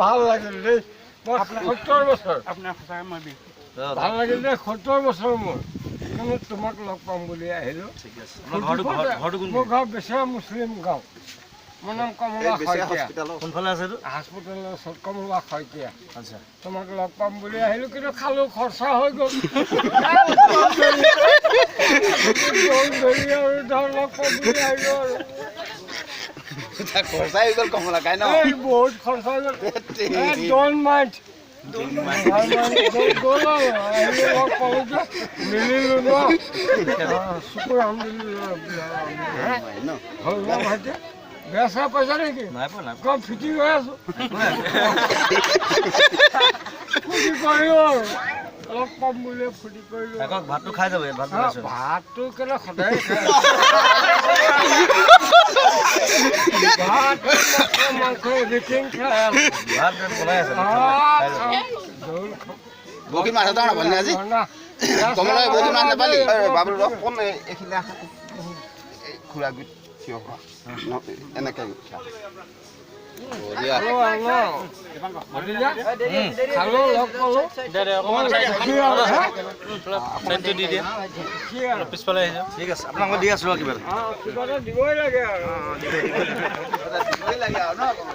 ভাল লাগিল দেই মই 70 বছৰ আপোনাৰ সঁচাকৈ মই বিহু ভাল লাগিল দেই 70 বছৰ মোৰ কিন্তু তোমাক লগ পাম বুলি আহিলোঁ মোৰ গাঁও বেচেৰা মুছলিম গাঁও মোৰ নাম কমলা শইকীয়া কোনফালে আছে এইটো হস্পিটেলৰ ওচৰত কমলা শইকীয়া আচ্ছা তোমাক লগ পাম বুলি আহিলোঁ কিন্তু খালোঁ খৰচা হৈ গ'ল ধৰি আৰু ধৰ লগ পাম বুলি আহিলোঁ আৰু খৰচাই হৈ গ'ল কমলা খাই ন এই বহুত খৰচা হৈ গ'ল ডোন্ট মাইণ্ড গ'ল আৰু আহিলোঁ লগ পালোঁ যে মিলিলোঁ ন শুকুৰ আলহামদুলিল্লাহ হ'ল ন ভাইটি বেয়া চেয়া পাইছা নেকি নাই পোৱা নাই কম ফিটিং হৈ আছোঁ ফূৰ্তি কৰিলোঁ আৰু লগ পাম বুলি ফূৰ্তি কৰিলোঁ আকৌ ভাতটো খাই যাব ইয়াত ভাত বনাইছো ভাতটো কেলে সদায় খায় ভাত মাংস এভৰিথিং খায় ভাত বনাই আছে জোল খাওঁ বহুত মাছ এটা নাপালি আজি কমলা বহুত মাছ নাপালি বাবুল ৰস কোন এইখিনি আহা খুৰা গুট থিয় হোৱা এনেকৈ খালোঁ লগ পালোঁ দি দিয়া পিছফালে আহিছে ঠিক আছে আপোনাক মই দি আছোঁ কিবা কিবা এটা দিবই লাগে আৰু দিবই লাগে আৰু ন